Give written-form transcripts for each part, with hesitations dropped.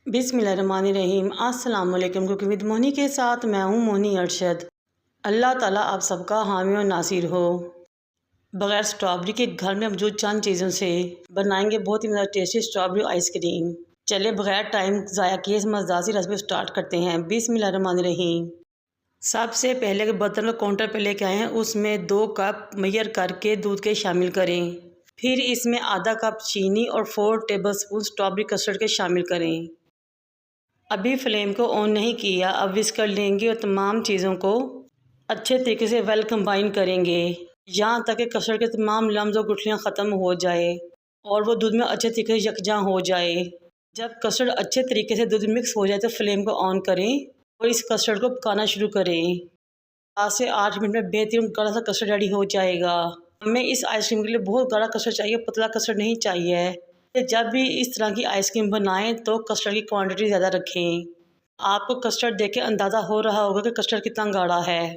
बिस्मिल्लाहिर्रहमानिर्रहीम। अस्सलाम वालेकुम। कुकिंग विद मोनी के साथ मैं हूँ मोनी अरशद। अल्लाह ताला आप सबका हामी और नासिर हो। बग़ैर स्ट्रॉबेरी के घर में मौजूद चंद चीज़ों से बनाएंगे बहुत ही मज़ेदार टेस्टी स्ट्रॉबेरी आइसक्रीम। चलिए बग़ैर टाइम ज़ाया किए इस मज़ेदार सी रेसिपी स्टार्ट करते हैं। बिस्मिल्लाहिर्रहमानिर्रहीम। सबसे पहले के बर्तन को काउंटर पर लेके आए हैं, उसमें 2 कप मेजर करके दूध के शामिल करें। फिर इसमें आधा कप चीनी और 4 टेबलस्पून स्ट्रॉबेरी कस्टर्ड के शामिल करें। अभी फ्लेम को ऑन नहीं किया, अब विस्कर लेंगे और तमाम चीज़ों को अच्छे तरीके से वेल कंबाइन करेंगे, यहाँ तक कि कस्टर्ड के तमाम लम्स और गुठलियाँ ख़त्म हो जाए और वो दूध में अच्छे तरीके से यकजा हो जाए। जब कस्टर्ड अच्छे तरीके से दूध मिक्स हो जाए तो फ्लेम को ऑन करें और इस कस्टर्ड को पकाना शुरू करें। 7 से 8 मिनट में बेहतरीन गाढ़ा सा कस्टर्ड रेडी हो जाएगा। हमें इस आइसक्रीम के लिए बहुत गाढ़ा कस्टर्ड चाहिए, पतला कस्टर्ड नहीं चाहिए। जब भी इस तरह की आइसक्रीम बनाएं तो कस्टर्ड की क्वांटिटी ज़्यादा रखें। आपको कस्टर्ड देख के अंदाज़ा हो रहा होगा कि कस्टर्ड कितना गाढ़ा है।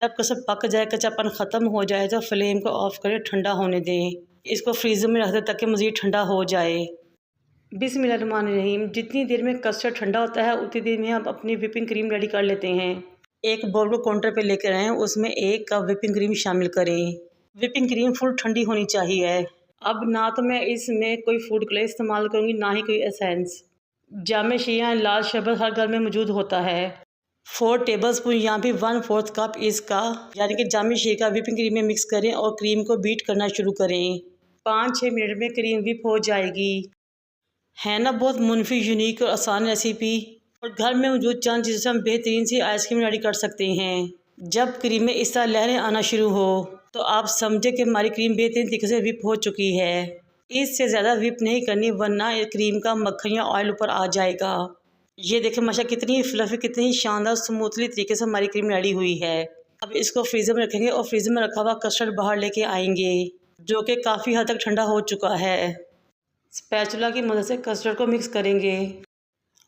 जब कस्टर्ड पक जाए, कच्चापन ख़त्म हो जाए तो फ्लेम को ऑफ करें, ठंडा होने दें। इसको फ्रीज़र में रख दें ताकि मज़ीद ठंडा हो जाए। बिस्मिल्लाहिर्रहमानिर्रहीम। जितनी देर में कस्टर्ड ठंडा होता है उतनी देर में हम अपनी विपिंग क्रीम रेडी कर लेते हैं। एक बाउल को काउंटर पर लेकर आएँ, उसमें 1 कप विपिंग क्रीम शामिल करें। विपिंग क्रीम फुल ठंडी होनी चाहिए। अब ना तो मैं इसमें कोई फूड कलर इस्तेमाल करूँगी, ना ही कोई एसेंस। जामे शिया लाल शरबत हर घर में मौजूद होता है। 4 टेबलस्पून यहाँ भी 1/4 कप इसका यानी कि जामे शिया का विपिंग क्रीम में मिक्स करें और क्रीम को बीट करना शुरू करें। 5-6 मिनट में क्रीम विप हो जाएगी। है ना बहुत मुनफी, यूनिक और आसान रेसिपी, और घर में मौजूद चंद चीज़ों से हम बेहतरीन सी आइसक्रीम रेडी कर सकते हैं। जब क्रीम में इस तरह लहरें आना शुरू हो तो आप समझे कि हमारी क्रीम बेहतरीन तरीके से विप हो चुकी है। इससे ज़्यादा विप नहीं करनी वरना क्रीम का मक्खन या ऑयल ऊपर आ जाएगा। ये देखें माशाल्लाह कितनी फ्लफी, कितनी शानदार स्मूथली तरीके से हमारी क्रीम रेडी हुई है। अब इसको फ्रीज़र में रखेंगे और फ्रीज़र में रखा हुआ कस्टर्ड बाहर लेके आएंगे जो कि काफ़ी हद तक ठंडा हो चुका है। स्पैचुला की मदद से कस्टर्ड को मिक्स करेंगे।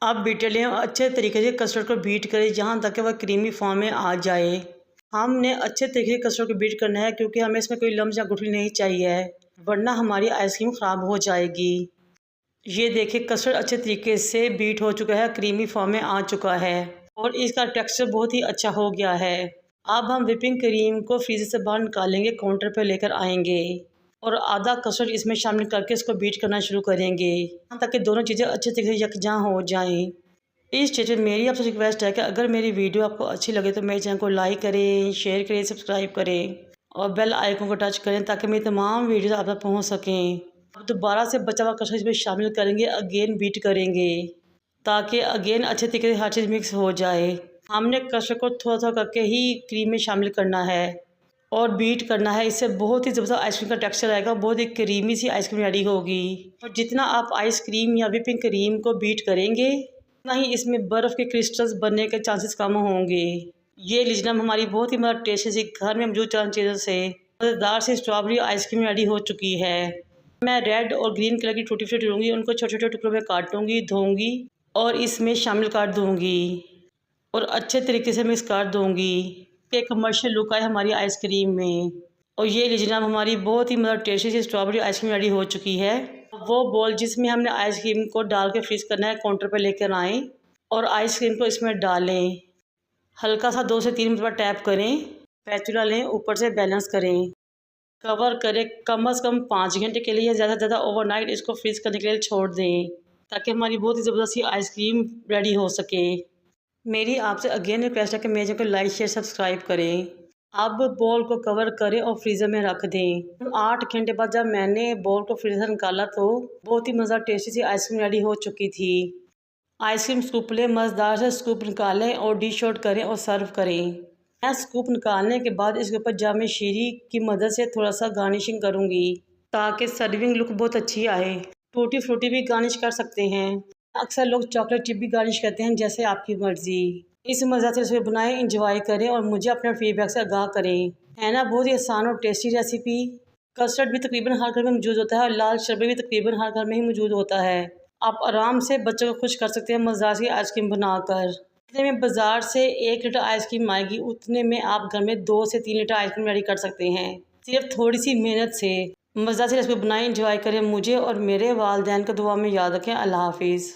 अब बीटर लें और अच्छे तरीके से कस्टर्ड को बीट करें जहाँ तक कि वह क्रीमी फॉर्म में आ जाए। हमने अच्छे तरीके से कस्टर्ड को बीट करना है क्योंकि हमें इसमें कोई लम्स या गुठली नहीं चाहिए, वरना हमारी आइसक्रीम ख़राब हो जाएगी। ये देखिए कस्टर्ड अच्छे तरीके से बीट हो चुका है, क्रीमी फॉर्म में आ चुका है और इसका टेक्सचर बहुत ही अच्छा हो गया है। अब हम विपिंग क्रीम को फ्रीजर से बाहर निकालेंगे, काउंटर पर लेकर आएंगे और आधा कस्टर्ड इसमें शामिल करके इसको बीट करना शुरू करेंगे ताकि दोनों चीज़ें अच्छे तरीके से यकजा हो जाएं। इस स्टेज में मेरी आपसे रिक्वेस्ट है कि अगर मेरी वीडियो आपको अच्छी लगे तो मेरे चैनल को लाइक करें, शेयर करें, सब्सक्राइब करें और बेल आइकन को टच करें ताकि मेरी तमाम वीडियोस आप तक पहुँच सकें। अब दोबारा से बचा हुआ कस्टर्ड इसमें शामिल करेंगे, अगेन बीट करेंगे ताकि अगेन अच्छे तरीके से हर चीज़ मिक्स हो जाए। हमने कस्टर्ड को थोड़ा थोड़ा करके ही क्रीम में शामिल करना है और बीट करना है। इससे बहुत ही ज़बरदस्त आइसक्रीम का टेक्सचर आएगा, बहुत ही क्रीमी सी आइसक्रीम रेडी होगी। और जितना आप आइसक्रीम या विपिंग क्रीम को बीट करेंगे उतना ही इसमें बर्फ़ के क्रिस्टल्स बनने के चांसेस कम होंगे। ये लीजिए हमारी बहुत ही मज़ेदार टेस्टी सी घर में मौजूद चंद चीज़ों से मज़ेदार सी स्ट्रॉबेरी आइसक्रीम रेडी हो चुकी है। मैं रेड और ग्रीन कलर की टूटी फ्रूटी लूँगी, उनको छोटे छोटे टुकड़ों में काटूँगी, धोऊँगी और इसमें शामिल कर दूँगी और अच्छे तरीके से मिक्स कर दूँगी कि कमर्शियल लुक आए हमारी आइसक्रीम में। और ये लीजिए हमारी बहुत ही मज़ेदार टेस्टी सी स्ट्रॉबेरी आइसक्रीम रेडी हो चुकी है। वो बोल जिसमें हमने आइसक्रीम को डाल के फ्रीज़ करना है, काउंटर पर लेकर आएँ और आइसक्रीम को इसमें डालें। हल्का सा 2 से 3 मिनट टैप करें, स्पैचुला लें, ऊपर से बैलेंस करें, कवर करें कम से कम 5 घंटे के लिए, ज़्यादा से ज़्यादा ओवरनाइट इसको फ्रीज़ करने के लिए छोड़ दें ताकि हमारी बहुत ही ज़बरदस्त सी आइसक्रीम रेडी हो सके। मेरी आपसे अगेन रिक्वेस्ट है कि मेरे चैनल को लाइक, शेयर, सब्सक्राइब करें। अब बॉल को कवर करें और फ्रीज़र में रख दें। 8 घंटे बाद जब मैंने बॉल को फ्रीज़र निकाला तो बहुत ही मज़ेदार टेस्टी सी आइसक्रीम रेडी हो चुकी थी। आइसक्रीम स्कूप लें, मज़ेदार से स्कूप निकालें और डिश आउट करें और सर्व करें। मैं स्कूप निकालने के बाद इसके ऊपर जामे शीरी की मदद से थोड़ा सा गार्निशिंग करूँगी ताकि सर्विंग लुक बहुत अच्छी आए। टूटी फ्रूटी भी गार्निश कर सकते हैं, अक्सर लोग चॉकलेट चिप भी गार्निश करते हैं, जैसे आपकी मर्ज़ी। इस मज़े से रेसिपी बनाएं, इंजॉय करें और मुझे अपने फीडबैक से आगाह करें। है ना बहुत ही आसान और टेस्टी रेसिपी। कस्टर्ड भी तकरीबन हर घर में मौजूद होता है और लाल शरबत भी तकरीबन हर घर में ही मौजूद होता है। आप आराम से बच्चों को खुश कर सकते हैं मज़ेदार सी आइसक्रीम बनाकर। जितने में बाज़ार से 1 लीटर आइसक्रीम आएगी उतने में आप घर में 2 से 3 लीटर आइसक्रीम रेडी कर सकते हैं, सिर्फ थोड़ी सी मेहनत से। मज़ेदार सी रेसिपी बनाएं, इंजॉय करें। मुझे और मेरे वालिदैन को दुआ में याद रखें। अल्लाह हाफिज़।